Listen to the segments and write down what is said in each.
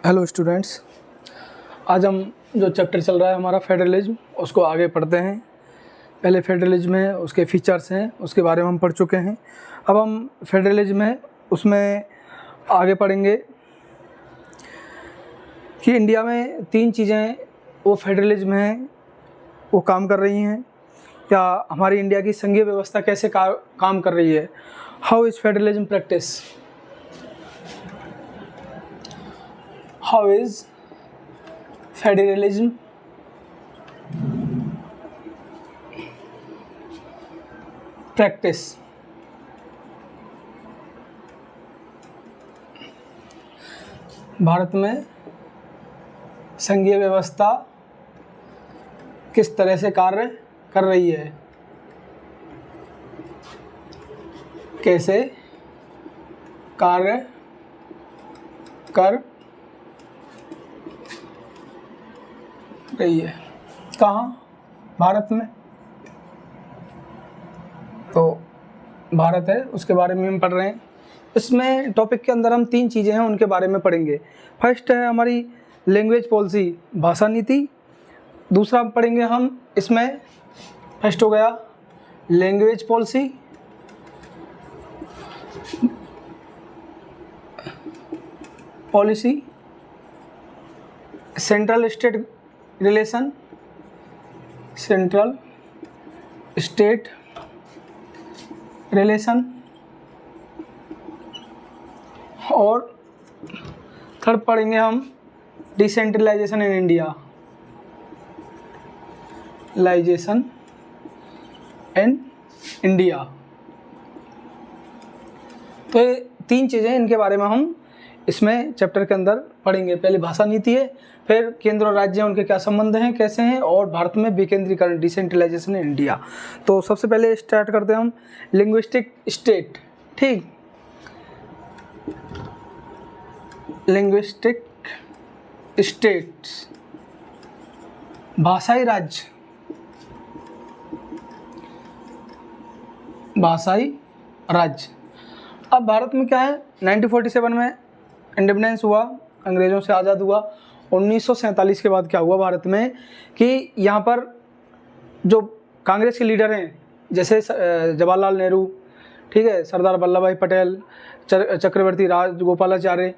Hello students, आज हम जो चैप्टर चल रहा है हमारा फेडरलिज्म उसको आगे पढ़ते हैं। पहले फेडरलिज्म है, उसके फीचर्स हैं, उसके बारे में हम पढ़ चुके हैं। अब हम फेडरलिज्म है उसमें आगे पढ़ेंगे कि इंडिया में तीन चीज़ें वो फेडरलिज्म है वो काम कर रही हैं, या हमारी इंडिया की संघीय व्यवस्था कैसे काम कर रही है। How is federalism practice, how is federalism practice. Bharat में संघीय व्यवस्था किस तरह से कार्य कर रही है, कैसे कार्य कर रही है, कहाँ, भारत में। तो भारत है उसके बारे में हम पढ़ रहे हैं। इसमें टॉपिक के अंदर हम तीन चीज़ें हैं उनके बारे में पढ़ेंगे। फर्स्ट है हमारी लैंग्वेज पॉलिसी, भाषा नीति। दूसरा पढ़ेंगे हम इसमें, फर्स्ट हो गया language policy, central state relation, central state relation, और थर्ड पढ़ेंगे हम डिसेंट्रलाइजेशन इन इंडिया, लाइजेशन इन इंडिया। तो ये तीन चीज़ें, इनके बारे में हम इसमें चैप्टर के अंदर पढ़ेंगे। पहले भाषा नीति है, फिर केंद्र और राज्य उनके क्या संबंध हैं, कैसे हैं, और भारत में विकेंद्रीकरण, डिसेंट्रलाइजेशन इन इंडिया। तो सबसे पहले स्टार्ट करते हैं हम लिंग्विस्टिक स्टेट। ठीक, लिंग्विस्टिक स्टेट्स, भाषाई राज्य, भाषाई राज्य। अब भारत में क्या है, 1947 में इंडिपेंडेंस हुआ, अंग्रेज़ों से आज़ाद हुआ। 1947 के बाद क्या हुआ भारत में कि यहाँ पर जो कांग्रेस के लीडर हैं, जैसे जवाहरलाल नेहरू, ठीक है, सरदार वल्लभ भाई पटेल, चक्रवर्ती राजगोपालाचार्य,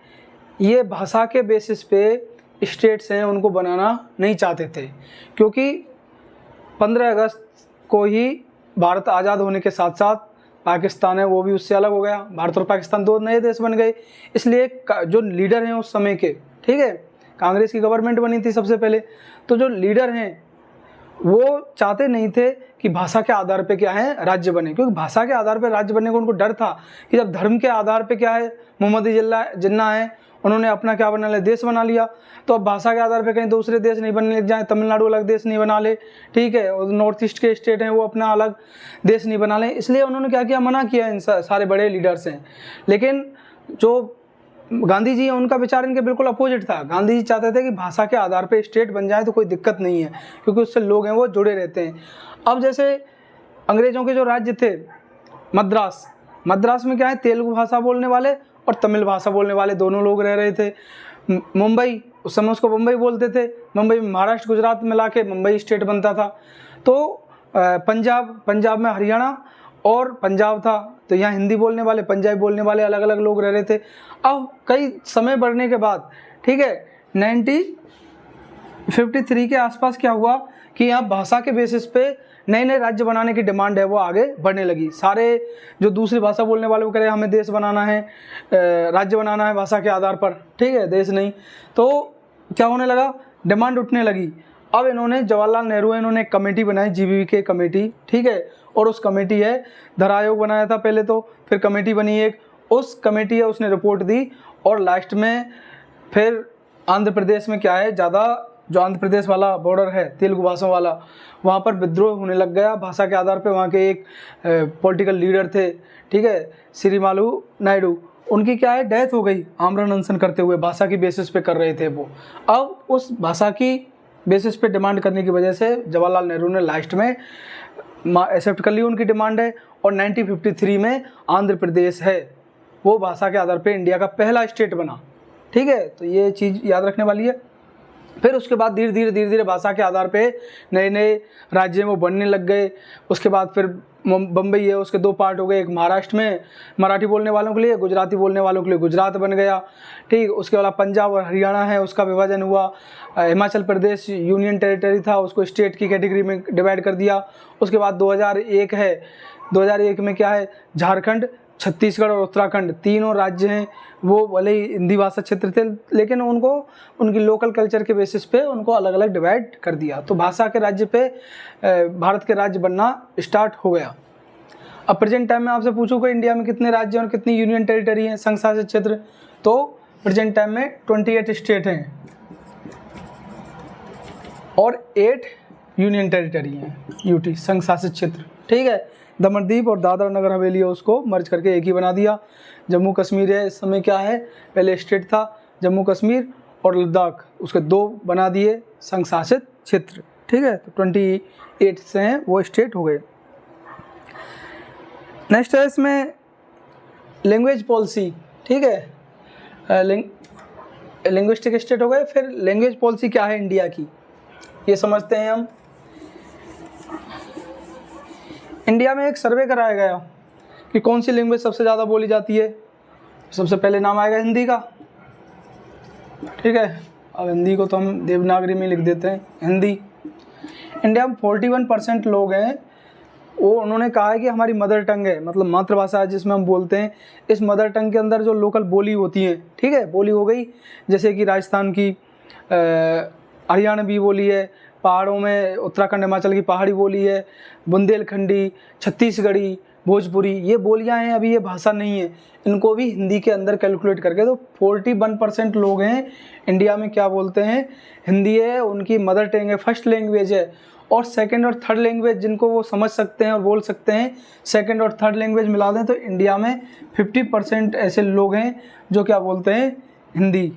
ये भाषा के बेसिस पे स्टेट्स हैं उनको बनाना नहीं चाहते थे, क्योंकि 15 अगस्त को ही भारत आज़ाद होने के साथ साथ पाकिस्तान है वो भी उससे अलग हो गया। भारत और पाकिस्तान दो नए देश बन गए। इसलिए जो लीडर हैं उस समय के, ठीक है, कांग्रेस की गवर्नमेंट बनी थी सबसे पहले, तो जो लीडर हैं वो चाहते नहीं थे कि भाषा के आधार पे क्या है राज्य बने, क्योंकि भाषा के आधार पे राज्य बनने को उनको डर था कि जब धर्म के आधार पे क्या है, मोहम्मद जिन्ना है, उन्होंने अपना क्या बना लिया, देश बना लिया। तो अब भाषा के आधार पे कहीं दूसरे देश नहीं बनने लग जाए, तमिलनाडु अलग देश नहीं बना ले, ठीक है, और नॉर्थ ईस्ट के स्टेट हैं वो अपना अलग देश नहीं बना लें। इसलिए उन्होंने क्या किया, मना किया इन सारे बड़े लीडर्स हैं। लेकिन जो गांधी जी हैं उनका विचार इनके बिल्कुल अपोजिट था। गांधी जी चाहते थे कि भाषा के आधार पे स्टेट बन जाए तो कोई दिक्कत नहीं है, क्योंकि उससे लोग हैं वो जुड़े रहते हैं। अब जैसे अंग्रेज़ों के जो राज्य थे, मद्रास में क्या है, तेलुगु भाषा बोलने वाले और तमिल भाषा बोलने वाले दोनों लोग रह रहे थे। मुंबई, उस समय उसको मुंबई बोलते थे, मुंबई में महाराष्ट्र गुजरात मिला के मुंबई स्टेट बनता था। तो पंजाब में हरियाणा और पंजाब था, तो यहाँ हिंदी बोलने वाले, पंजाबी बोलने वाले अलग अलग लोग रह रहे थे। अब कई समय बढ़ने के बाद, ठीक है, 1953 के आसपास क्या हुआ कि यहाँ भाषा के बेसिस पे नए नए राज्य बनाने की डिमांड है वो आगे बढ़ने लगी। सारे जो दूसरी भाषा बोलने वाले वो कह रहे हैं हमें देश बनाना है, राज्य बनाना है भाषा के आधार पर, ठीक है, देश नहीं। तो क्या होने लगा, डिमांड उठने लगी। अब इन्होंने, जवाहरलाल नेहरू है, इन्होंने एक कमेटी बनाई, GBK कमेटी, ठीक है, और उस कमेटी है, धरा आयोग बनाया था पहले तो, फिर कमेटी बनी एक, उस कमेटी है उसने रिपोर्ट दी, और लास्ट में फिर आंध्र प्रदेश में क्या है, ज़्यादा जो आंध्र प्रदेश वाला बॉर्डर है तेलुगु भाषा वाला, वहाँ पर विद्रोह होने लग गया भाषा के आधार पे। वहाँ के एक पॉलिटिकल लीडर थे, ठीक है, श्रीमालू नायडू, उनकी क्या है डेथ हो गई आमरण अनशन करते हुए, भाषा की बेसिस पे कर रहे थे वो। अब उस भाषा की बेसिस पे डिमांड करने की वजह से जवाहरलाल नेहरू ने लास्ट में एक्सेप्ट कर ली उनकी डिमांड है, और 1953 में आंध्र प्रदेश है वो भाषा के आधार पे इंडिया का पहला स्टेट बना। ठीक है, तो ये चीज़ याद रखने वाली है। फिर उसके बाद धीरे धीरे भाषा के आधार पे नए नए राज्य वो बनने लग गए। उसके बाद फिर बम्बई है, उसके 2 पार्ट हो गए, एक महाराष्ट्र में मराठी बोलने वालों के लिए, गुजराती बोलने वालों के लिए गुजरात बन गया, ठीक। उसके बाद पंजाब और हरियाणा है, उसका विभाजन हुआ। हिमाचल प्रदेश यूनियन टेरिटरी था, उसको स्टेट की कैटेगरी में डिवाइड कर दिया। उसके बाद 2001 है, 2001 में क्या है, झारखंड, छत्तीसगढ़ और उत्तराखंड तीनों राज्य हैं, वो भले ही हिंदी भाषा क्षेत्र थे, लेकिन उनको उनकी लोकल कल्चर के बेसिस पे उनको अलग अलग डिवाइड कर दिया। तो भाषा के राज्य पे भारत के राज्य बनना स्टार्ट हो गया। अब प्रेजेंट टाइम में आपसे पूछूँ कि इंडिया में कितने राज्य और कितनी यूनियन टेरिटरी हैं, संघ शासित क्षेत्र, तो प्रेजेंट टाइम में 28 स्टेट हैं और 8 यूनियन टेरिटरी हैं, यूटी संघ शासित क्षेत्र, ठीक है। दमनदीप और दादरा नगर हवेली है, उसको मर्ज करके एक ही बना दिया। जम्मू कश्मीर है, इस समय क्या है, पहले स्टेट था जम्मू कश्मीर और लद्दाख, उसके 2 बना दिए संघ शासित क्षेत्र, ठीक है। तो 28 से हैं वो स्टेट हो गए। नेक्स्ट है इसमें लैंग्वेज पॉलिसी, ठीक है, लिंग्विस्टिक स्टेट हो गए। फिर लैंग्वेज पॉलिसी क्या है इंडिया की, ये समझते हैं हम। इंडिया में एक सर्वे कराया गया कि कौन सी लैंग्वेज सबसे ज़्यादा बोली जाती है। सबसे पहले नाम आएगा हिंदी का, ठीक है। अब हिंदी को तो हम देवनागरी में लिख देते हैं, हिंदी। इंडिया में 41% लोग हैं, वो उन्होंने कहा है कि हमारी मदर टंग है, मतलब मातृभाषा है जिसमें हम बोलते हैं। इस मदर टंग के अंदर जो लोकल बोली होती हैं, ठीक है, बोली हो गई जैसे कि राजस्थान की हरियाणवी बोली है, पहाड़ों में उत्तराखंड हिमाचल की पहाड़ी बोली है, बुंदेलखंडी, छत्तीसगढ़ी, भोजपुरी, ये बोलियां हैं, अभी ये भाषा नहीं है, इनको भी हिंदी के अंदर कैलकुलेट करके। तो 41% लोग हैं इंडिया में क्या बोलते हैं, हिंदी है उनकी मदर टंग है, फर्स्ट लैंग्वेज है। और सेकंड और थर्ड लैंग्वेज जिनको वो समझ सकते हैं और बोल सकते हैं, सेकंड और थर्ड लैंग्वेज मिला दें तो इंडिया में 50% ऐसे लोग हैं जो क्या बोलते हैं, हिंदी,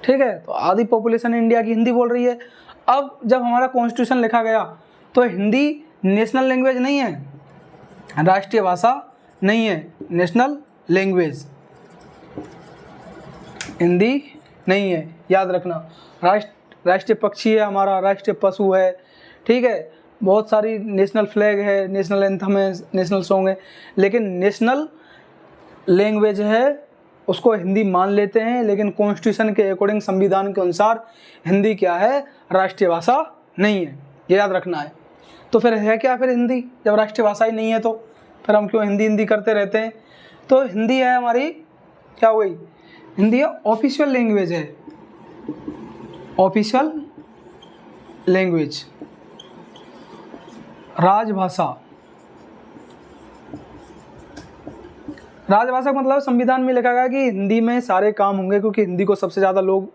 ठीक है। तो आधी पॉपुलेशन इंडिया की हिंदी बोल रही है। अब जब हमारा कॉन्स्टिट्यूशन लिखा गया तो हिंदी नेशनल लैंग्वेज नहीं है, राष्ट्रीय भाषा नहीं है, नेशनल लैंग्वेज हिंदी नहीं है, याद रखना। राष्ट्रीय पक्षी है हमारा, राष्ट्रीय पशु है, ठीक है, बहुत सारी नेशनल फ्लैग है, नेशनल एंथम है, नेशनल सॉन्ग है, लेकिन नेशनल लैंग्वेज है उसको हिंदी मान लेते हैं, लेकिन कॉन्स्टिट्यूशन के अकॉर्डिंग, संविधान के अनुसार हिंदी क्या है, राष्ट्रीय भाषा नहीं है, ये याद रखना है। तो फिर है क्या फिर हिंदी, जब राष्ट्रीय भाषा ही नहीं है तो फिर हम क्यों हिंदी हिंदी करते रहते हैं। तो हिंदी है हमारी, क्या हो गई, हिंदी है ऑफिशियल लैंग्वेज है, ऑफिशियल लैंग्वेज, राजभाषा। राजभाषा का मतलब संविधान में लिखा गया कि हिंदी में सारे काम होंगे, क्योंकि हिंदी को सबसे ज़्यादा लोग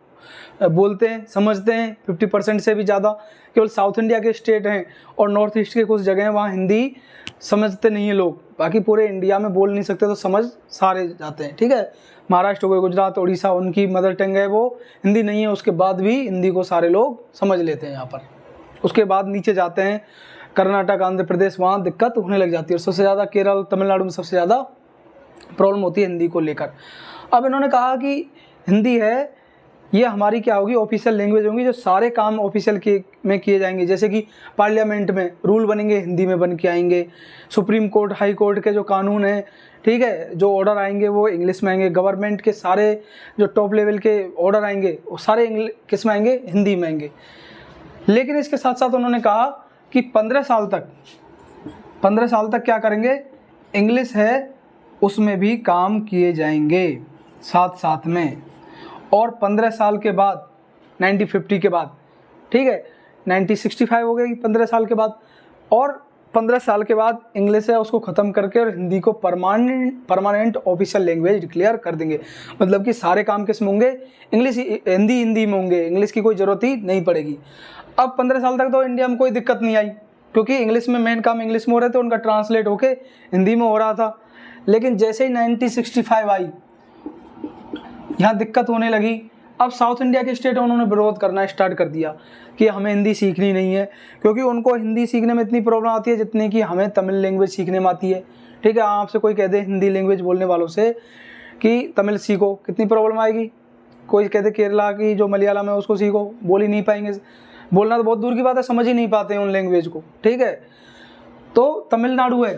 बोलते हैं, समझते हैं, 50% से भी ज़्यादा। केवल साउथ इंडिया के स्टेट हैं और नॉर्थ ईस्ट के कुछ जगह हैं वहाँ हिंदी समझते नहीं हैं लोग, बाकी पूरे इंडिया में बोल नहीं सकते तो समझ सारे जाते हैं, ठीक है। महाराष्ट्र हो गए, गुजरात, उड़ीसा, उनकी मदर टंग है वो हिंदी नहीं है, उसके बाद भी हिंदी को सारे लोग समझ लेते हैं यहाँ पर। उसके बाद नीचे जाते हैं कर्नाटक, आंध्र प्रदेश, वहाँ दिक्कत होने लग जाती है, और सबसे ज़्यादा केरल, तमिलनाडु में सबसे ज़्यादा प्रॉब्लम होती है हिंदी को लेकर। अब इन्होंने कहा कि हिंदी है ये हमारी क्या होगी, ऑफिशियल लैंग्वेज होगी, जो सारे काम ऑफिशियल में किए जाएंगे, जैसे कि पार्लियामेंट में रूल बनेंगे हिंदी में बन के आएंगे, सुप्रीम कोर्ट, हाई कोर्ट के जो कानून हैं, ठीक है, जो ऑर्डर आएंगे वो इंग्लिश में आएंगे, गवर्नमेंट के सारे जो टॉप लेवल के ऑर्डर आएंगे वो सारे किस में आएंगे, हिंदी में आएंगे। लेकिन इसके साथ साथ उन्होंने कहा कि 15 साल तक क्या करेंगे, इंग्लिश है उसमें भी काम किए जाएंगे साथ साथ में। और 15 साल के बाद 1950 के बाद, ठीक है, 1965 हो गई 15 साल के बाद, और 15 साल के बाद इंग्लिश है उसको ख़त्म करके और हिंदी को परमानेंट ऑफिशियल लैंग्वेज डिक्लेयर कर देंगे। मतलब कि सारे काम किस में होंगे, इंग्लिश, हिंदी में होंगे, इंग्लिश की कोई ज़रूरत ही नहीं पड़ेगी। अब 15 साल तक तो इंडिया में कोई दिक्कत नहीं आई, क्योंकि इंग्लिश में मेन काम इंग्लिश में हो रहे थे, उनका ट्रांसलेट होके हिंदी में हो रहा था। लेकिन जैसे ही 1965 आई, यहाँ दिक्कत होने लगी। अब साउथ इंडिया के स्टेट उन्होंने विरोध करना स्टार्ट कर दिया कि हमें हिंदी सीखनी नहीं है, क्योंकि उनको हिंदी सीखने में इतनी प्रॉब्लम आती है जितनी कि हमें तमिल लैंग्वेज सीखने में आती है, ठीक है। आपसे कोई कह दे हिंदी लैंग्वेज बोलने वालों से कि तमिल सीखो, कितनी प्रॉब्लम आएगी, कोई कहते केरला की जो मलयालम है उसको सीखो, बोल ही नहीं पाएंगे, बोलना तो बहुत दूर की बात है, समझ ही नहीं पाते हैं उन लैंग्वेज को, ठीक है। तो तमिलनाडु है,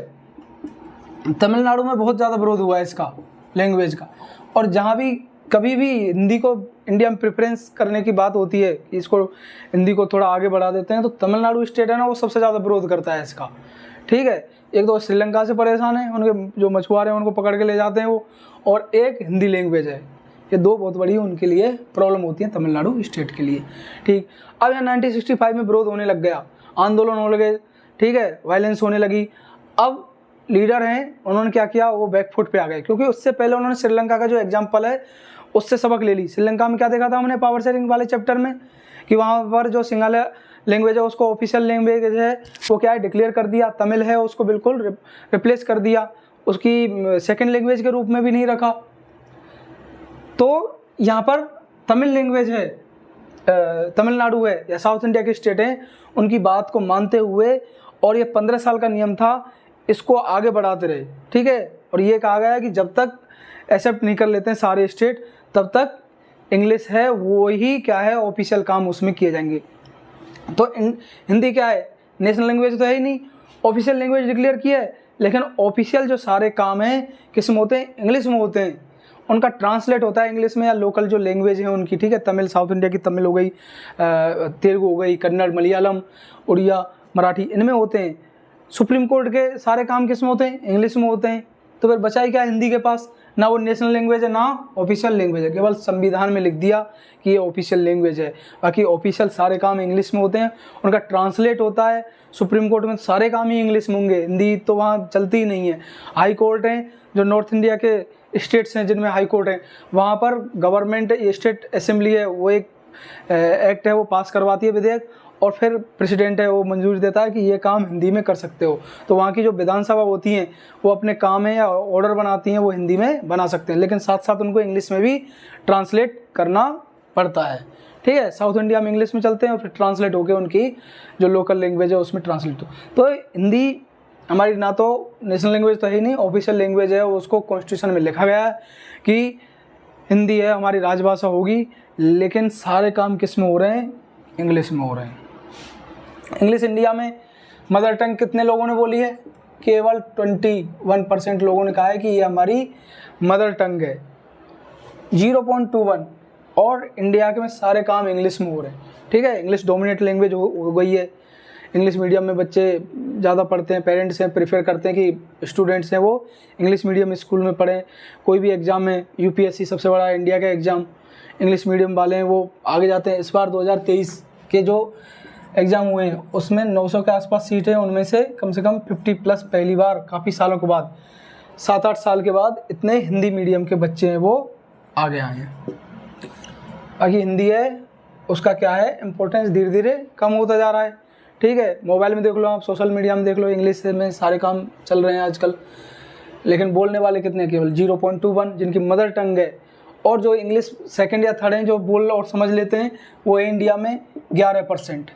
तमिलनाडु में बहुत ज़्यादा विरोध हुआ है इसका लैंग्वेज का, और जहाँ भी कभी भी हिंदी को इंडिया में प्रेफरेंस करने की बात होती है कि इसको हिंदी को थोड़ा आगे बढ़ा देते हैं, तो तमिलनाडु स्टेट है ना वो सबसे ज़्यादा विरोध करता है इसका, ठीक है। एक तो श्रीलंका से परेशान है, उनके जो मछुआरे हैं उनको पकड़ के ले जाते हैं वो, और एक हिंदी लैंग्वेज है, ये दो बहुत बड़ी उनके लिए प्रॉब्लम होती है तमिलनाडु स्टेट के लिए, ठीक। अब यहाँ 1965 में विरोध होने लग गया, आंदोलन होने लगे, ठीक है, वायलेंस होने लगी। अब लीडर हैं उन्होंने क्या किया, वो बैकफुट पे आ गए, क्योंकि उससे पहले उन्होंने श्रीलंका का जो एग्जाम्पल है उससे सबक ले ली। श्रीलंका में क्या देखा था हमने पावर शेयरिंग वाले चैप्टर में, कि वहाँ पर जो सिंगाला लैंग्वेज है उसको ऑफिशियल लैंग्वेज है वो क्या है डिक्लेयर कर दिया, तमिल है उसको बिल्कुल रिप्लेस कर दिया, उसकी सेकंड लैंग्वेज के रूप में भी नहीं रखा। तो यहाँ पर तमिल लैंग्वेज है, तमिलनाडु है या साउथ इंडिया के स्टेट हैं, उनकी बात को मानते हुए, और ये 15 साल का नियम था, इसको आगे बढ़ाते रहे, ठीक है। और ये कहा गया है कि जब तक एक्सेप्ट नहीं कर लेते हैं सारे स्टेट, तब तक इंग्लिश है वो ही क्या है ऑफिशियल काम उसमें किए जाएंगे। तो हिंदी क्या है, नेशनल लैंग्वेज तो है ही नहीं, ऑफिशियल लैंग्वेज डिक्लेयर किया है, लेकिन ऑफिशियल जो सारे काम हैं किस में होते हैं, इंग्लिश में होते हैं, उनका ट्रांसलेट होता है इंग्लिश में, या लोकल जो लैंग्वेज है उनकी, ठीक है। तमिल साउथ इंडिया की तमिल हो गई, तेलुगु हो गई, कन्नड़, मलयालम, उड़िया, मराठी, इनमें होते हैं। सुप्रीम कोर्ट के सारे काम किस में होते हैं, इंग्लिश में होते हैं। तो फिर बचा ही क्या हिंदी के पास, ना वो नेशनल लैंग्वेज है ना ऑफिशियल लैंग्वेज है, केवल संविधान में लिख दिया कि ये ऑफिशियल लैंग्वेज है, बाकी ऑफिशियल सारे काम इंग्लिश में होते हैं, उनका ट्रांसलेट होता है। सुप्रीम कोर्ट में सारे काम ही इंग्लिश में होंगे, हिंदी तो वहाँ चलती ही नहीं है। हाई कोर्ट हैं जो नॉर्थ इंडिया के स्टेट्स हैं जिनमें हाई कोर्ट है, वहाँ पर गवर्नमेंट स्टेट असेंबली है वो एक एक्ट है वो पास करवाती है विधेयक, और फिर प्रेसिडेंट है वो मंजूरी देता है कि ये काम हिंदी में कर सकते हो। तो वहाँ की जो विधानसभा होती हैं वो अपने काम है या ऑर्डर बनाती हैं वो हिंदी में बना सकते हैं, लेकिन साथ साथ उनको इंग्लिश में भी ट्रांसलेट करना पड़ता है, ठीक है। साउथ इंडिया में इंग्लिश में चलते हैं और फिर ट्रांसलेट होकर उनकी जो लोकल लैंग्वेज है उसमें ट्रांसलेट हो। तो हिंदी हमारी ना तो नेशनल लैंग्वेज तो है ही नहीं, ऑफिशियल लैंग्वेज है, उसको कॉन्स्टिट्यूशन में लिखा गया है कि हिंदी है हमारी राजभाषा होगी, लेकिन सारे काम किस में हो रहे हैं, इंग्लिश में हो रहे हैं। इंग्लिश इंडिया में मदर टंग कितने लोगों ने बोली है, केवल 21% लोगों ने कहा है कि ये हमारी मदर टंग है, 0.21, और इंडिया के में सारे काम इंग्लिश में हो रहे हैं, ठीक है। इंग्लिश डोमिनेट लैंग्वेज हो गई है, इंग्लिश मीडियम में बच्चे ज़्यादा पढ़ते हैं, पेरेंट्स हैं प्रेफर करते हैं कि स्टूडेंट्स हैं वो इंग्लिश मीडियम स्कूल में पढ़ें। कोई भी एग्ज़ाम है, यूपीएससी सबसे बड़ा इंडिया का एग्ज़ाम, इंग्लिश मीडियम वाले हैं वो आगे जाते हैं। इस बार 2023 के जो एग्ज़ाम हुए हैं उसमें 900 के आसपास सीट है, उनमें से कम 50+ पहली बार काफ़ी सालों के बाद, 7-8 साल के बाद इतने हिंदी मीडियम के बच्चे हैं वो आगे आए हैं। बाकी हिंदी है उसका क्या है इम्पोर्टेंस धीरे धीरे कम होता जा रहा है, ठीक है। मोबाइल में देख लो आप, सोशल मीडिया में देख लो, इंग्लिश में सारे काम चल रहे हैं आजकल, लेकिन बोलने वाले कितने, केवल 0.21 जिनकी मदर टंग है। और जो इंग्लिश सेकंड या थर्ड हैं जो बोल और समझ लेते हैं वो है इंडिया में 11%।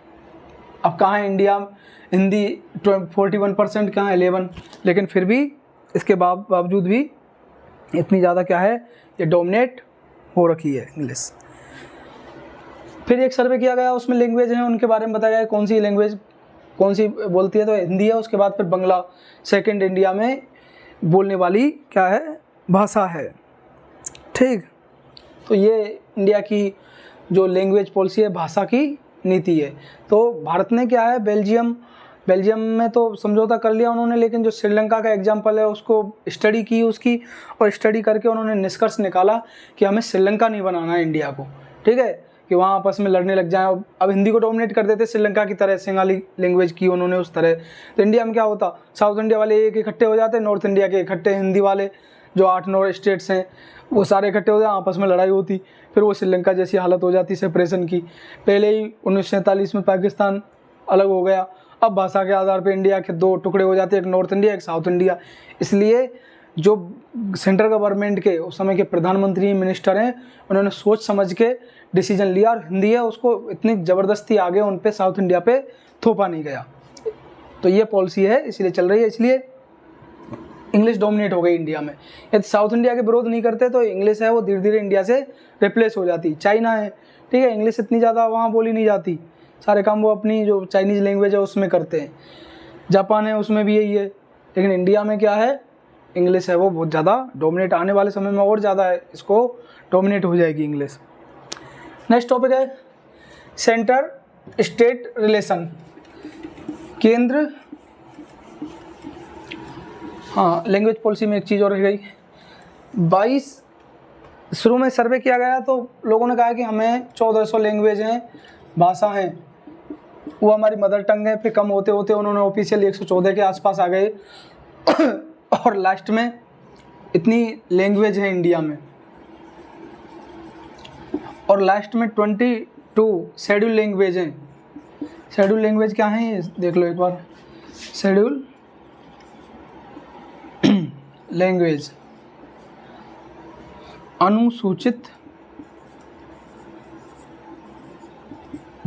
अब कहाँ है इंडिया हिंदी 41%, कहाँ 11, लेकिन फिर भी इसके बावजूद भी इतनी ज़्यादा क्या है ये डोमिनेट हो रखी है इंग्लिश। फिर एक सर्वे किया गया, उसमें लैंग्वेज है उनके बारे में बताया गया कौन सी लैंग्वेज कौन सी बोलती है, तो हिंदी है, उसके बाद फिर बंगला सेकंड इंडिया में बोलने वाली क्या है भाषा है, ठीक। तो ये इंडिया की जो लैंग्वेज पॉलिसी है, भाषा की नीति है। तो भारत ने क्या है बेल्जियम में तो समझौता कर लिया उन्होंने, लेकिन जो श्रीलंका का एग्जाम्पल है उसको स्टडी की उसकी, और स्टडी करके उन्होंने निष्कर्ष निकाला कि हमें श्रीलंका नहीं बनाना है इंडिया को, ठीक है, कि वहाँ आपस में लड़ने लग जाएं। अब हिंदी को डोमिनेट कर देते श्रीलंका की तरह, सिंगाली लैंग्वेज की उन्होंने उस तरह, तो इंडिया में क्या होता, साउथ इंडिया वाले एक इकट्ठे हो जाते, नॉर्थ इंडिया के इकट्ठे, हिंदी वाले जो 8-9 स्टेट्स हैं वो सारे इकट्ठे हो जाए, आपस में लड़ाई होती, फिर वो श्रीलंका जैसी हालत हो जाती सेपरेशन की। पहले ही 1947 में पाकिस्तान अलग हो गया, अब भाषा के आधार पर इंडिया के 2 टुकड़े हो जाते हैं, एक नॉर्थ इंडिया एक साउथ इंडिया। इसलिए जो सेंट्रल गवर्नमेंट के उस समय के प्रधानमंत्री मिनिस्टर हैं उन्होंने सोच समझ के डिसीजन लिया, और हिंदी है उसको इतनी ज़बरदस्ती आगे उन पे साउथ इंडिया पे थोपा नहीं गया। तो ये पॉलिसी है इसलिए चल रही है। इसलिए इंग्लिश डोमिनेट हो गई इंडिया में। यदि साउथ इंडिया के विरोध नहीं करते तो इंग्लिश है वो धीरे धीरे इंडिया से रिप्लेस हो जाती। चाइना है, ठीक है, इंग्लिश इतनी ज़्यादा वहाँ बोली नहीं जाती, सारे काम वो अपनी जो चाइनीज़ लैंग्वेज है उसमें करते हैं। जापान है उसमें भी यही है, लेकिन इंडिया में क्या है, इंग्लिश है वो बहुत ज़्यादा डोमिनेट, आने वाले समय में और ज़्यादा है इसको डोमिनेट हो जाएगी इंग्लिश। नेक्स्ट टॉपिक है सेंटर स्टेट रिलेशन, केंद्र, हाँ लैंग्वेज पॉलिसी में एक चीज़ और रह गई। 22 शुरू में सर्वे किया गया तो लोगों ने कहा कि हमें 1400 लैंग्वेज हैं, भाषा हैं, वो हमारी मदर टंग है। फिर कम होते होते उन्होंने ऑफिशियल 114 के आसपास आ गए और लास्ट में इतनी लैंग्वेज है इंडिया में, और लास्ट में 22 शेड्यूल लैंग्वेज हैं। शेड्यूल लैंग्वेज क्या है ये देख लो एक बार, शेड्यूल लैंग्वेज अनुसूचित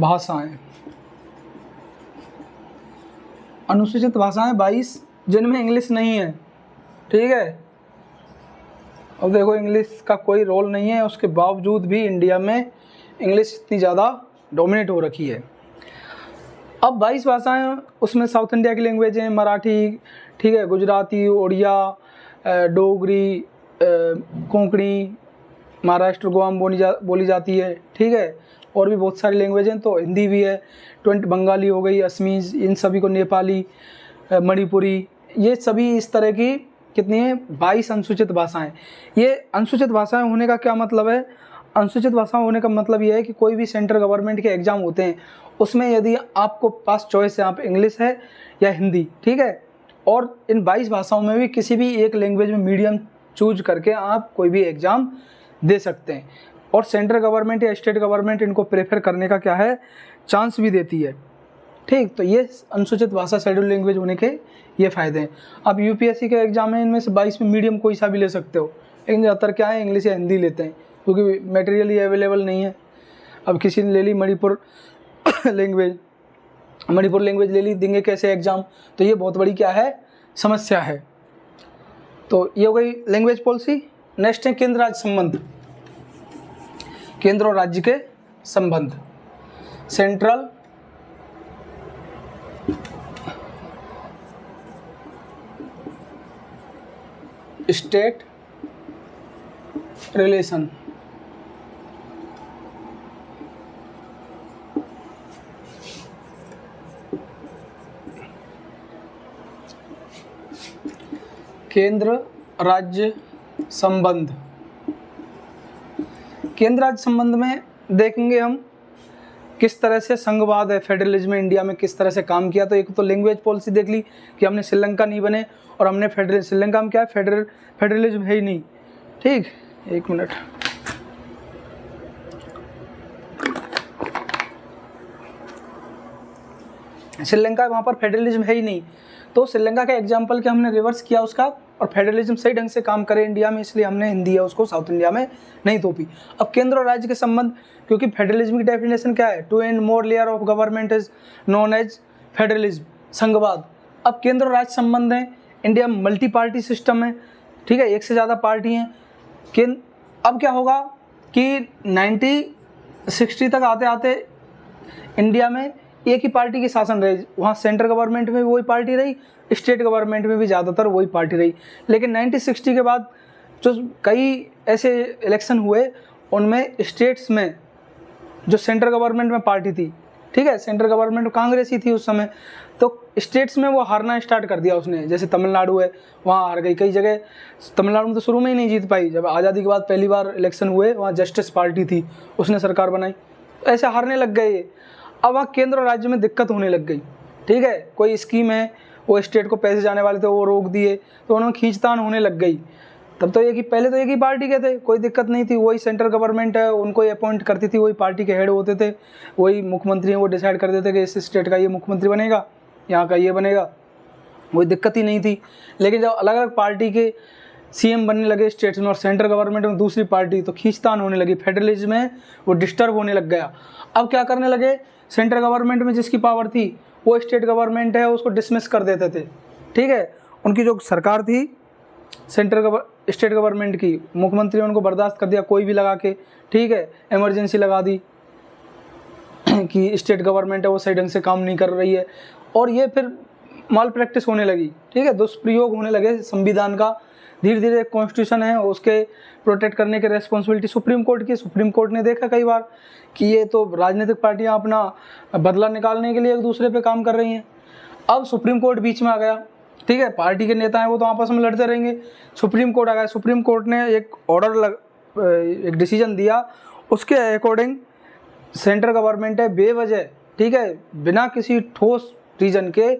भाषाएं, अनुसूचित भाषाएं 22 जिनमें इंग्लिश नहीं है, ठीक है। अब देखो इंग्लिश का कोई रोल नहीं है, उसके बावजूद भी इंडिया में इंग्लिश इतनी ज़्यादा डोमिनेट हो रखी है। अब 22 भाषाएं, उसमें साउथ इंडिया की लैंग्वेज हैं, मराठी, ठीक है, गुजराती, उड़िया, डोगरी, कोंकणी, महाराष्ट्र गोवा में बोली जाती है, ठीक है, और भी बहुत सारी लैंग्वेज हैं। तो हिंदी भी है, 20 बंगाली हो गई, असमीज, इन सभी को, नेपाली, मणिपुरी, ये सभी इस तरह की कितनी है 22 अनुसूचित भाषाएं। ये अनुसूचित भाषाएं होने का क्या मतलब है, अनुसूचित भाषा होने का मतलब ये है कि कोई भी सेंट्रल गवर्नमेंट के एग्जाम होते हैं उसमें यदि आपको पास चॉइस है, आप इंग्लिश है या हिंदी, ठीक है, और इन 22 भाषाओं में भी किसी भी एक लैंग्वेज में मीडियम चूज करके आप कोई भी एग्ज़ाम दे सकते हैं, और सेंट्रल गवर्नमेंट या स्टेट गवर्नमेंट इनको प्रेफर करने का क्या है, चांस भी देती है, ठीक। तो ये अनुसूचित भाषा शेड्यूल लैंग्वेज होने के ये फ़ायदे हैं। अब यूपीएससी के एग्जाम है, इनमें से 22 में मीडियम कोई सा भी ले सकते हो, लेकिन ज़्यादातर क्या है इंग्लिश या हिंदी लेते हैं क्योंकि मटेरियल ही अवेलेबल नहीं है। अब किसी ने ले ली मणिपुर लैंग्वेज, मणिपुर लैंग्वेज ले ली, देंगे कैसे एग्ज़ाम, तो ये बहुत बड़ी क्या है, समस्या है। तो ये हो गई लैंग्वेज पॉलिसी। नेक्स्ट है केंद्र राज्य संबंध, केंद्र और राज्य के संबंध, सेंट्रल स्टेट रिलेशन, केंद्र राज्य संबंध। केंद्र राज्य संबंध में देखेंगे हम किस तरह से संघवाद है, फेडरलिज्म इंडिया में किस तरह से काम किया। तो एक तो लैंग्वेज पॉलिसी देख ली कि हमने श्रीलंका नहीं बने, और हमने श्रीलंका में क्या है, फेडरलिज्म है ही नहीं, ठीक। एक मिनट, श्रीलंका वहाँ पर फेडरलिज्म है ही नहीं, तो श्रीलंका का एग्जाम्पल क्या हमने रिवर्स किया उसका, और फेडरलिज्म सही ढंग से काम करे इंडिया में, इसलिए हमने हिंदी है उसको साउथ इंडिया में नहीं थोपी। अब केंद्र और राज्य के संबंध, क्योंकि फेडरलिज्म की डेफिनेशन क्या है, two and more layer of government is known as federalism, संघवाद। अब केंद्र और राज्य संबंध है, इंडिया में मल्टी पार्टी सिस्टम है, ठीक है, एक से ज़्यादा पार्टी हैं। अब क्या होगा कि 1960 तक आते आते इंडिया में एक ही पार्टी की शासन रही, वहाँ सेंट्रल गवर्नमेंट में भी वही पार्टी रही, स्टेट गवर्नमेंट में भी ज़्यादातर वही पार्टी रही। लेकिन 1960 के बाद जो कई ऐसे इलेक्शन हुए, उनमें स्टेट्स में जो सेंट्रल गवर्नमेंट में पार्टी थी, ठीक है, सेंट्रल गवर्नमेंट कांग्रेस ही थी उस समय, तो स्टेट्स में वो हारना स्टार्ट कर दिया उसने। जैसे तमिलनाडु है, वहाँ हार गई कई जगह, तमिलनाडु में तो शुरू में ही नहीं जीत पाई, जब आज़ादी के बाद पहली बार इलेक्शन हुए वहाँ जस्टिस पार्टी थी, उसने सरकार बनाई, ऐसे हारने लग गए। अब वहाँ केंद्र और राज्य में दिक्कत होने लग गई, ठीक है, कोई स्कीम है, वो स्टेट को पैसे जाने वाले थे वो रोक दिए, तो उन्होंने खींचतान होने लग गई। तब तो पहले तो एक ही पार्टी के थे, कोई दिक्कत नहीं थी, वही सेंट्रल गवर्नमेंट है उनको अपॉइंट करती थी, वही पार्टी के हेड होते थे, वही मुख्यमंत्री हैं, वो डिसाइड कर देते कि इस स्टेट का ये मुख्यमंत्री बनेगा, यहाँ का ये बनेगा, कोई दिक्कत ही नहीं थी। लेकिन जब अलग अलग पार्टी के सीएम बनने लगे स्टेट्स में और सेंट्रल गवर्नमेंट में दूसरी पार्टी, तो खींचतान होने लगी, फेडरलिज्म में वो डिस्टर्ब होने लग गया। अब क्या करने लगे, सेंट्रल गवर्नमेंट में जिसकी पावर थी वो स्टेट गवर्नमेंट है उसको डिसमिस कर देते थे, ठीक है, उनकी जो सरकार थी स्टेट गवर्नमेंट की, मुख्यमंत्री उनको बर्दाश्त कर दिया कोई भी लगा के, ठीक है, इमरजेंसी लगा दी कि स्टेट गवर्नमेंट है वो सही ढंग से काम नहीं कर रही है, और ये फिर माल प्रैक्टिस होने लगी, ठीक है, दुष्प्रयोग होने लगे संविधान का। धीरे धीरे कॉन्स्टिट्यूशन है उसके प्रोटेक्ट करने की रिस्पॉन्सिबिलिटी सुप्रीम कोर्ट की। सुप्रीम कोर्ट ने देखा कई बार कि ये तो राजनीतिक पार्टियां अपना बदला निकालने के लिए एक दूसरे पे काम कर रही हैं। अब सुप्रीम कोर्ट बीच में आ गया, ठीक है, पार्टी के नेता हैं वो तो आपस में लड़ते रहेंगे, सुप्रीम कोर्ट आ गया। सुप्रीम कोर्ट ने एक एक डिसीजन दिया, उसके अकॉर्डिंग सेंट्रल गवर्नमेंट है बेवजह, ठीक है, बिना किसी ठोस रीजन के,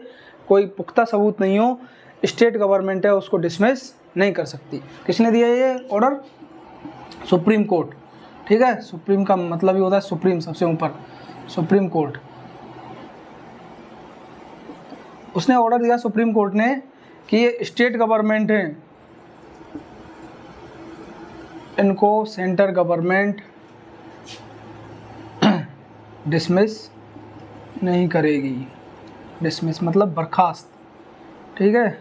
कोई पुख्ता सबूत नहीं हो, स्टेट गवर्नमेंट है उसको डिसमिस नहीं कर सकती। किसने दिया ये ऑर्डर? सुप्रीम कोर्ट, ठीक है, सुप्रीम का मतलब ही होता है सुप्रीम, सबसे ऊपर, सुप्रीम कोर्ट। उसने ऑर्डर दिया सुप्रीम कोर्ट ने कि ये स्टेट गवर्नमेंट है, इनको सेंट्रल गवर्नमेंट डिसमिस नहीं करेगी। डिसमिस मतलब बर्खास्त, ठीक है,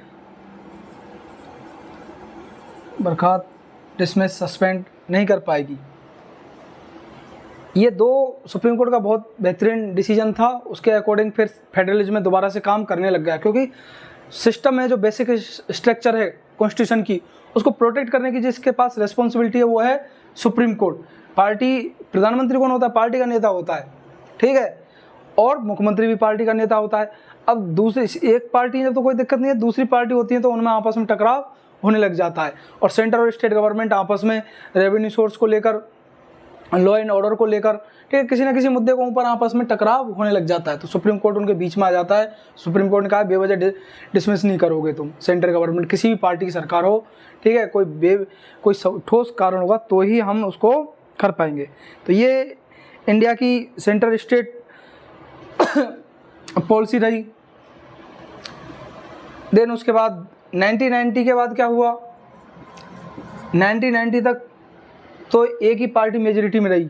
बर्खास्त, डिसमिस, सस्पेंड नहीं कर पाएगी। ये दो सुप्रीम कोर्ट का बहुत बेहतरीन डिसीजन था। उसके अकॉर्डिंग फिर फेडरलिज्म में दोबारा से काम करने लग गया, क्योंकि सिस्टम है जो बेसिक स्ट्रक्चर है कॉन्स्टिट्यूशन की, उसको प्रोटेक्ट करने की जिसके पास रिस्पॉन्सिबिलिटी है वो है सुप्रीम कोर्ट। पार्टी, प्रधानमंत्री कौन होता है? पार्टी का नेता होता है, ठीक है, और मुख्यमंत्री भी पार्टी का नेता होता है। अब दूसरी एक पार्टी जब तो कोई दिक्कत नहीं है, दूसरी पार्टी होती है तो उनमें आपस में टकराव होने लग जाता है, और सेंट्रल और स्टेट गवर्नमेंट आपस में रेवेन्यू सोर्स को लेकर, लॉ एंड ऑर्डर को लेकर, ठीक है, किसी न किसी मुद्दे को ऊपर आपस में टकराव होने लग जाता है, तो सुप्रीम कोर्ट उनके बीच में आ जाता है। सुप्रीम कोर्ट ने कहा बेवजह डिसमिस नहीं करोगे तुम, सेंट्रल गवर्नमेंट किसी भी पार्टी की सरकार हो, ठीक है, कोई ठोस कारण होगा तो ही हम उसको कर पाएंगे। तो ये इंडिया की सेंट्रल स्टेट पॉलिसी रही। देन उसके बाद 1990 के बाद क्या हुआ? 1990 तक तो एक ही पार्टी मेजॉरिटी में रही,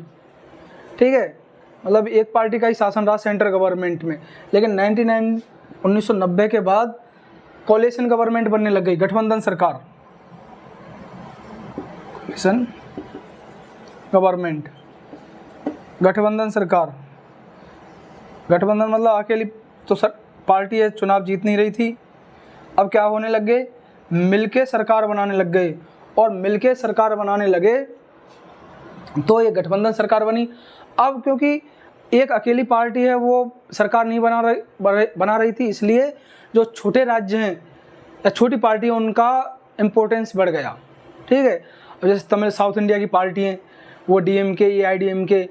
ठीक है, मतलब एक पार्टी का ही शासन रहा सेंट्रल गवर्नमेंट में। लेकिन 1990 के बाद कोलिशन गवर्नमेंट बनने लग गई, गठबंधन सरकार, कोलिशन गवर्नमेंट, गठबंधन सरकार। गठबंधन मतलब अकेली तो पार्टी है, चुनाव जीत नहीं रही थी। अब क्या होने लग गए? मिलके सरकार बनाने लग गए, और मिलके सरकार बनाने लगे तो ये गठबंधन सरकार बनी। अब क्योंकि एक अकेली पार्टी है वो सरकार नहीं बना रही थी, इसलिए जो छोटे राज्य हैं या छोटी पार्टी है उनका इम्पोर्टेंस बढ़ गया, ठीक है। अब जैसे तमिल साउथ इंडिया की पार्टी हैं वो DMK, AIDMK,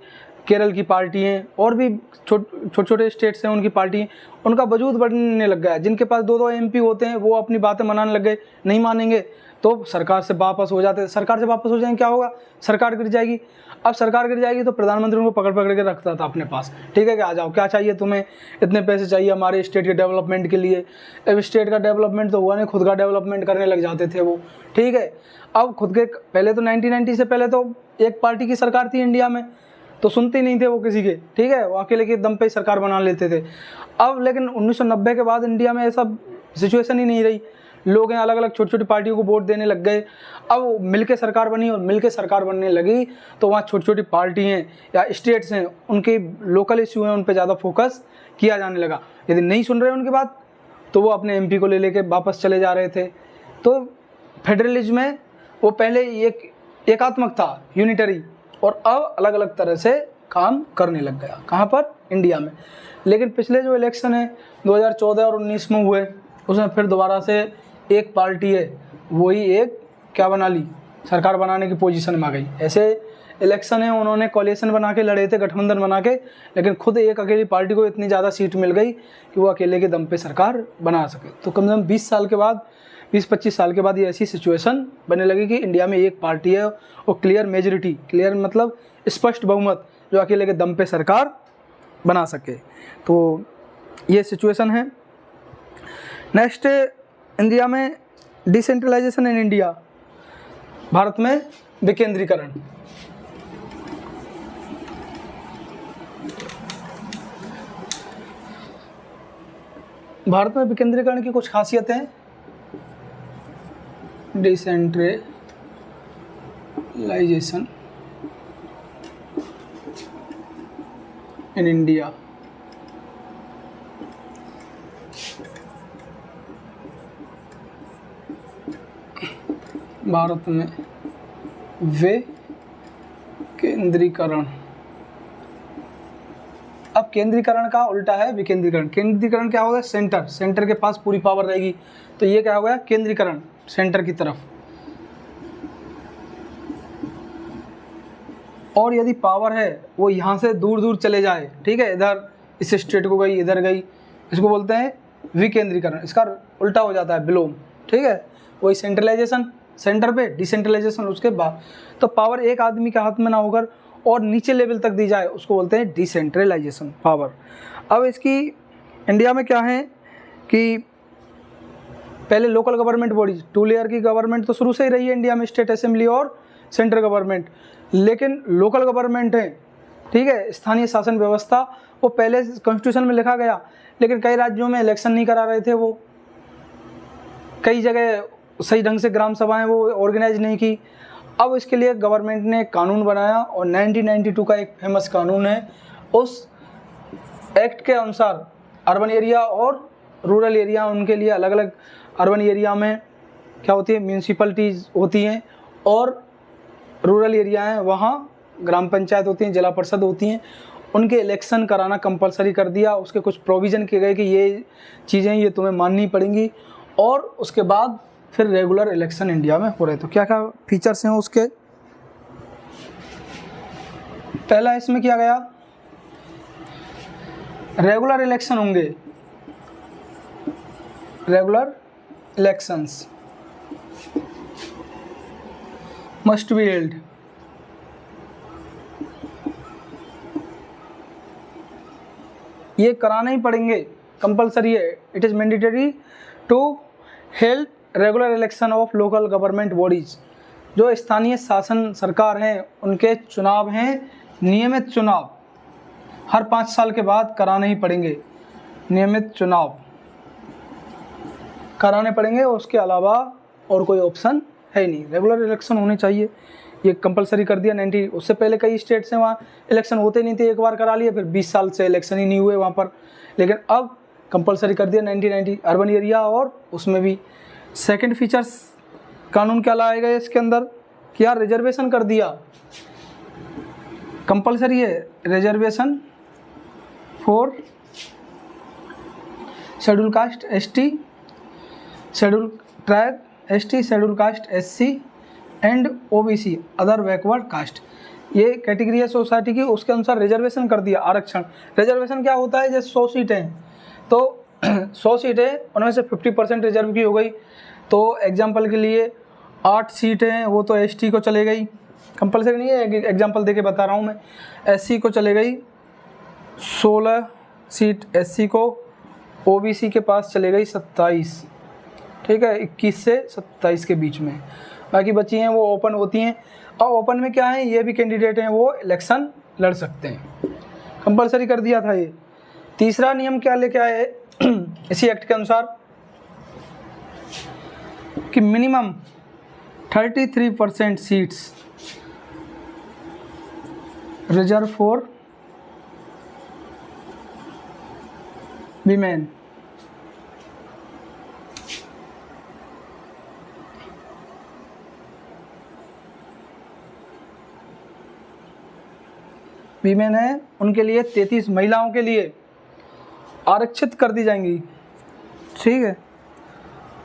केरल की पार्टी हैं, और भी छोटे छोटे स्टेट्स हैं उनकी पार्टी हैं, उनका वजूद बढ़ने लग गया। जिनके पास 2-2 MP होते हैं वो अपनी बातें मनाने लग गए, नहीं मानेंगे तो सरकार से वापस हो जाते। सरकार से वापस हो जाएंगे क्या होगा? सरकार गिर जाएगी। अब सरकार गिर जाएगी तो प्रधानमंत्री उनको पकड़ पकड़ के रखता था अपने पास, ठीक है, कि आ जाओ, क्या चाहिए तुम्हें, इतने पैसे चाहिए हमारे स्टेट के डेवलपमेंट के लिए। अब स्टेट का डेवलपमेंट तो हुआ नहीं, खुद का डेवलपमेंट करने लग जाते थे वो, ठीक है। अब खुद के, पहले तो 1990 से पहले तो एक पार्टी की सरकार थी इंडिया में, तो सुनते नहीं थे वो किसी के, ठीक है, वो अकेले के दम पे सरकार बना लेते थे। अब लेकिन 1990 के बाद इंडिया में ऐसा सिचुएशन ही नहीं रही। लोग हैं अलग अलग छोटी छोटी पार्टियों को वोट देने लग गए। अब मिलके सरकार बनी, और मिलके सरकार बनने लगी तो वहाँ छोटी छोटी पार्टी हैं या स्टेट्स हैं, उनके लोकल इशू हैं, उन पर ज़्यादा फोकस किया जाने लगा। यदि नहीं सुन रहे उनकी बात तो वो अपने MP को ले लेके वापस चले जा रहे थे। तो फेडरलिज्म में वो पहले एक एकात्मक था, यूनिटरी, और अब अलग अलग तरह से काम करने लग गया। कहाँ पर? इंडिया में। लेकिन पिछले जो इलेक्शन है 2014 और 19 में हुए, उसमें फिर दोबारा से एक पार्टी है वही एक क्या बना ली, सरकार बनाने की पोजीशन में आ गई। ऐसे इलेक्शन है उन्होंने कोलिशन बना के लड़े थे, गठबंधन बना के, लेकिन खुद एक अकेली पार्टी को इतनी ज़्यादा सीट मिल गई कि वो अकेले के दम पे सरकार बना सके। तो कम से कम 20 साल के बाद, 20-25 साल के बाद ये ऐसी सिचुएशन बनने लगी कि इंडिया में एक पार्टी है और क्लियर मेजॉरिटी, क्लियर मतलब स्पष्ट बहुमत, जो अकेले के दम पे सरकार बना सके। तो ये सिचुएशन है। नेक्स्ट, इंडिया में डिसेंट्रलाइजेशन इन इंडिया, भारत में विकेंद्रीकरण। भारत में विकेंद्रीकरण की कुछ खासियतें हैं। Decentralisation in India. भारत में विकेंद्रीकरण। अब केंद्रीकरण का उल्टा है विकेंद्रीकरण। केंद्रीकरण क्या होगा? सेंटर, सेंटर के पास पूरी पावर रहेगी। तो ये क्या हो गया? केंद्रीकरण, सेंटर की तरफ। और यदि पावर है वो यहाँ से दूर दूर चले जाए, ठीक है, इधर इस स्टेट को गई, इधर गई, इसको बोलते हैं विकेंद्रीकरण। इसका उल्टा हो जाता है विलोम, ठीक है। वही सेंट्रलाइजेशन, सेंटर पे, डिसेंट्रलाइजेशन उसके बाद। तो पावर एक आदमी के हाथ में ना होकर और नीचे लेवल तक दी जाए, उसको बोलते हैं डिसेंट्रलाइजेशन पावर। अब इसकी इंडिया में क्या है कि पहले लोकल गवर्नमेंट बॉडीज, 2 लेयर की गवर्नमेंट तो शुरू से ही रही है इंडिया में, स्टेट असेंबली और सेंट्रल गवर्नमेंट। लेकिन लोकल गवर्नमेंट है, ठीक है, स्थानीय शासन व्यवस्था, वो पहले कॉन्स्टिट्यूशन में लिखा गया, लेकिन कई राज्यों में इलेक्शन नहीं करा रहे थे वो, कई जगह सही ढंग से ग्राम सभाएं वो ऑर्गेनाइज नहीं की। अब इसके लिए गवर्नमेंट ने कानून बनाया और 1992 का एक फेमस कानून है। उस एक्ट के अनुसार अर्बन एरिया और रूरल एरिया, उनके लिए अलग अलग, अर्बन एरिया में क्या होती है? म्यूनसिपलिटीज़ होती हैं, और रूरल एरिया हैं वहाँ ग्राम पंचायत होती हैं, जिला परिषद होती हैं। उनके इलेक्शन कराना कंपलसरी कर दिया। उसके कुछ प्रोविज़न किए गए कि ये चीज़ें ये तुम्हें माननी पड़ेंगी, और उसके बाद फिर रेगुलर इलेक्शन इंडिया में हो रहे। तो क्या क्या फीचर्स हैं उसके? पहला इसमें किया गया, रेगुलर इलेक्शन होंगे, regular elections must be held. ये कराने ही पड़ेंगे, कंपलसरी है। It is mandatory to held regular election of local government bodies. जो स्थानीय शासन सरकार हैं उनके चुनाव हैं, नियमित चुनाव हर 5 साल के बाद कराने ही पड़ेंगे। नियमित चुनाव कराने पड़ेंगे, उसके अलावा और कोई ऑप्शन है ही नहीं। रेगुलर इलेक्शन होने चाहिए, ये कंपलसरी कर दिया 90। उससे पहले कई स्टेट्स हैं वहाँ इलेक्शन होते नहीं थे, एक बार करा लिए, फिर 20 साल से इलेक्शन ही नहीं हुए वहाँ पर। लेकिन अब कंपलसरी कर दिया 1990, अर्बन एरिया और उसमें भी। सेकंड फीचर्स कानून क्या लाए गए इसके अंदर कि यार रिजर्वेशन कर दिया, कंपलसरी है reservation for schedule caste ST, schedule tribe ST, schedule caste SC and OBC other backward caste. ये कैटेगरी है सोसाइटी की, उसके अनुसार रिजर्वेशन कर दिया, आरक्षण। रिजर्वेशन क्या होता है? जैसे 100 सीटें हैं तो 100 सीटें उनमें से 50% रिजर्व की हो गई। तो एग्जाम्पल के लिए 8 सीटें हैं वो तो ST को चले गई, कंपलसरी नहीं है, एग्जाम्पल देके बता रहा हूँ मैं। SC को चले गई 16 सीट, SC को, OBC के पास चले गई 27, ठीक है, 21 से 27 के बीच में। बाकी बची हैं वो ओपन होती हैं। और ओपन में क्या है? ये भी कैंडिडेट हैं वो इलेक्शन लड़ सकते हैं, कंपलसरी कर दिया था ये। तीसरा नियम क्या लेके आए इसी एक्ट के अनुसार कि minimum 33% seats reserve for women. Women है उनके लिए 33, महिलाओं के लिए आरक्षित कर दी जाएंगी, ठीक है,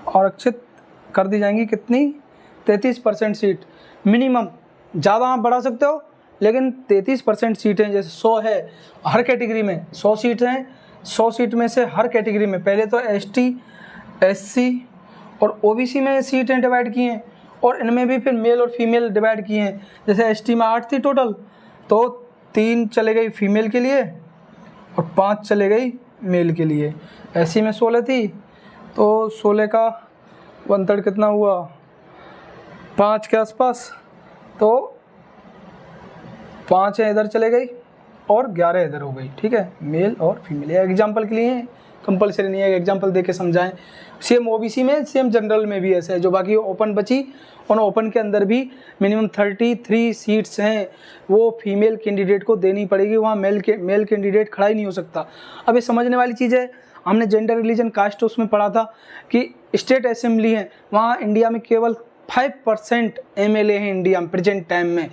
आरक्षित कर दी जाएंगी। कितनी? 33% सीट मिनिमम। ज़्यादा आप बढ़ा सकते हो, लेकिन 33% सीटें, जैसे 100 है हर कैटेगरी में, 100 सीट हैं, 100 सीट में से हर कैटेगरी में पहले तो ST, SC और OBC में सीटें डिवाइड की हैं, और इनमें भी फिर मेल और फीमेल डिवाइड किए हैं। जैसे ST में 8 थी टोटल, तो 3 चले गई फीमेल के लिए और 5 चले गई मेल के लिए। SC में 16 थी, तो 16 का 1/3 कितना हुआ? 5 के आसपास, तो 5 इधर चले गई और 11 इधर हो गई, ठीक है, मेल और फीमेल। ये एग्जाम्पल के लिए कंपलसरी नहीं है, एग्जांपल दे के समझाएं। सेम ओबीसी में, सेम जनरल में भी ऐसा है। जो बाकी ओपन बची, उन ओपन के अंदर भी मिनिमम 33 सीट्स हैं, वो फीमेल कैंडिडेट को देनी पड़ेगी। वहाँ मेल कैंडिडेट खड़ा ही नहीं हो सकता। अब ये समझने वाली चीज़ है, हमने जेंडर, रिलीजन, कास्ट उसमें पढ़ा था कि स्टेट असेंबली है, वहाँ इंडिया में केवल 5% MLA हैं इंडिया में प्रेजेंट टाइम में,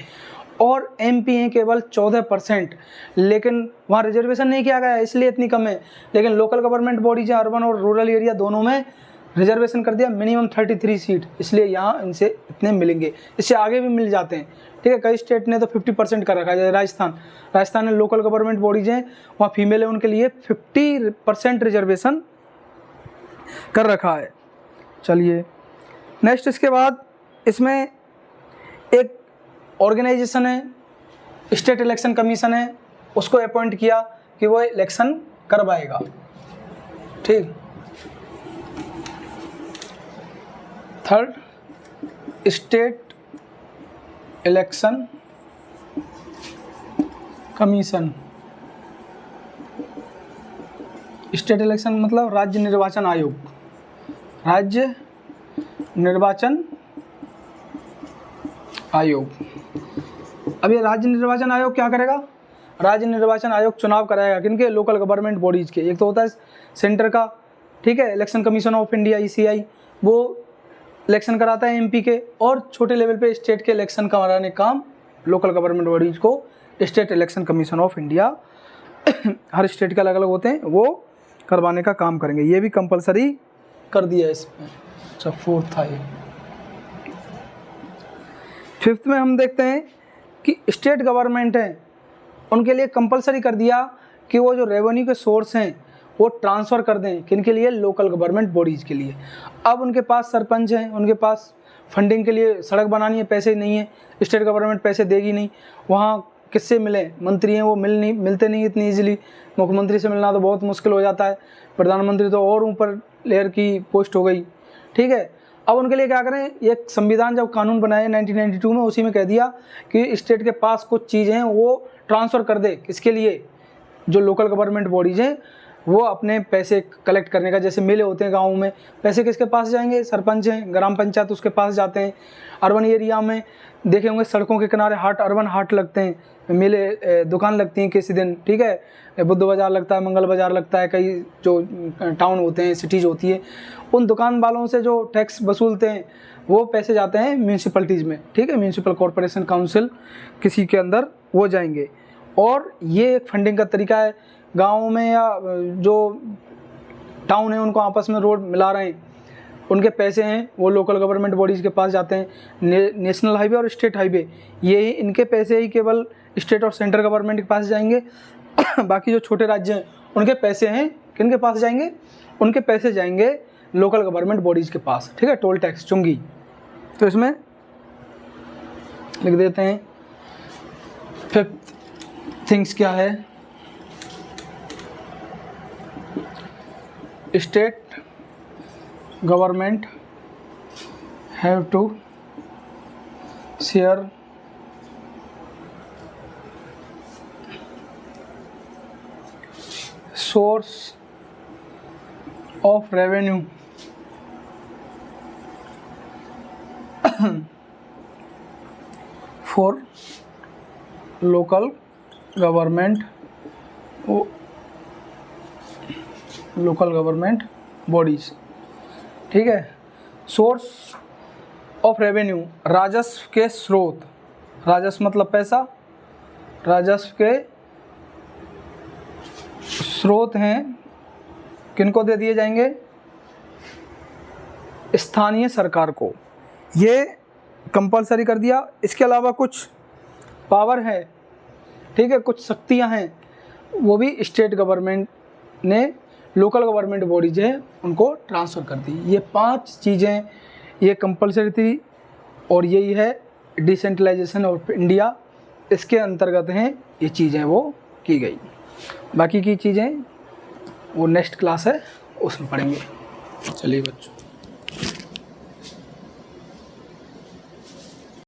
और MP हैं केवल 14%। लेकिन वहाँ रिजर्वेशन नहीं किया गया इसलिए इतनी कम है। लेकिन लोकल गवर्नमेंट बॉडीज, अर्बन और रूरल एरिया दोनों में रिजर्वेशन कर दिया, मिनिमम 33 सीट, इसलिए यहाँ इनसे इतने मिलेंगे। इससे आगे भी मिल जाते हैं, ठीक है। कई स्टेट ने तो 50% कर रखा है, जैसे राजस्थान में लोकल गवर्नमेंट बॉडीज हैं, वहाँ फीमेल है, उनके लिए 50% रिजर्वेशन कर रखा है। चलिए नेक्स्ट, इसके बाद इसमें एक ऑर्गेनाइजेशन है, स्टेट इलेक्शन कमीशन है, उसको अपॉइंट किया कि वो इलेक्शन करवाएगा, ठीक। Third, state election commission. State election मतलब राज्य निर्वाचन आयोग, राज्य निर्वाचन आयोग। अब ये राज्य निर्वाचन आयोग क्या करेगा? राज्य निर्वाचन आयोग चुनाव कराएगा किनके? लोकल गवर्नमेंट बॉडीज के। एक तो होता है सेंटर का, ठीक है, election commission of India ECI, वो इलेक्शन कराता है MP के, और छोटे लेवल पे स्टेट के इलेक्शन कराने काम लोकल गवर्नमेंट बॉडीज को state election commission of India her state के अलग अलग होते हैं, वो करवाने का काम करेंगे। ये भी कंपलसरी कर दिया है इसमें। अच्छा, फोर्थ था ये। फिफ्थ में हम देखते हैं कि स्टेट गवर्नमेंट है, उनके लिए कंपलसरी कर दिया कि वो जो रेवेन्यू के सोर्स हैं वो ट्रांसफ़र कर दें किनके लिए? लोकल गवर्नमेंट बॉडीज़ के लिए। अब उनके पास सरपंच हैं, उनके पास फंडिंग के लिए सड़क बनानी है, पैसे नहीं है, स्टेट गवर्नमेंट पैसे देगी नहीं, वहाँ किससे मिले? मंत्री हैं, वो मिलते नहीं इतनी ईजिली। मुख्यमंत्री से मिलना तो बहुत मुश्किल हो जाता है, प्रधानमंत्री तो और ऊपर लेयर की पोस्ट हो गई, ठीक है। अब उनके लिए क्या करें? एक संविधान जब कानून बनाया 1992 में, उसी में कह दिया कि स्टेट के पास कुछ चीज़ें हैं वो ट्रांसफ़र कर दे, किसके लिए? जो लोकल गवर्नमेंट बॉडीज़ हैं वो अपने पैसे कलेक्ट करने का, जैसे मेले होते हैं गाँव में, पैसे किसके पास जाएंगे? सरपंच हैं, ग्राम पंचायत उसके पास जाते हैं। अर्बन एरिया में देखे होंगे सड़कों के किनारे हाट, अर्बन हाट लगते हैं, मेले, दुकान लगती हैं किसी दिन, ठीक है, बुद्ध बाज़ार लगता है, मंगल बाज़ार लगता है, कई जो टाउन होते हैं, सिटीज़ होती है, उन दुकान वालों से जो टैक्स वसूलते हैं वो पैसे जाते हैं म्यूनसिपलिटीज़ में, ठीक है, म्यूनसिपल कॉरपोरेशन काउंसिल किसी के अंदर वो जाएंगे। और ये एक फंडिंग का तरीका है। गाँव में या जो टाउन है उनको आपस में रोड मिला रहे हैं, उनके पैसे हैं वो लोकल गवर्नमेंट बॉडीज़ के पास जाते हैं। नेशनल हाईवे और स्टेट हाईवे, ये ही इनके पैसे ही केवल स्टेट और सेंट्रल गवर्नमेंट के पास जाएंगे। बाकी जो छोटे राज्य हैं उनके पैसे हैं किनके पास जाएंगे? उनके पैसे जाएंगे लोकल गवर्नमेंट बॉडीज़ के पास, ठीक है, टोल टैक्स, चुंगी। तो इसमें लिख देते हैं फिफ्थ थिंग्स क्या है? State government have to share source of revenue for local government bodies, ठीक है। सोर्स ऑफ रेवेन्यू, राजस्व के स्रोत, राजस्व मतलब पैसा, राजस्व के स्रोत हैं किनको दे दिए जाएंगे? स्थानीय सरकार को। ये कंपलसरी कर दिया। इसके अलावा कुछ पावर है, ठीक है, कुछ शक्तियां हैं, वो भी स्टेट गवर्नमेंट ने लोकल गवर्नमेंट बॉडीज हैं उनको ट्रांसफ़र कर दी। ये 5 चीज़ें ये कंपलसरी थी, और यही है डिसेंट्रलाइजेशन ऑफ इंडिया, इसके अंतर्गत हैं ये चीज़ें वो की गई। बाकी की चीज़ें वो नेक्स्ट क्लास है उसमें पढ़ेंगे। चलिए बच्चों।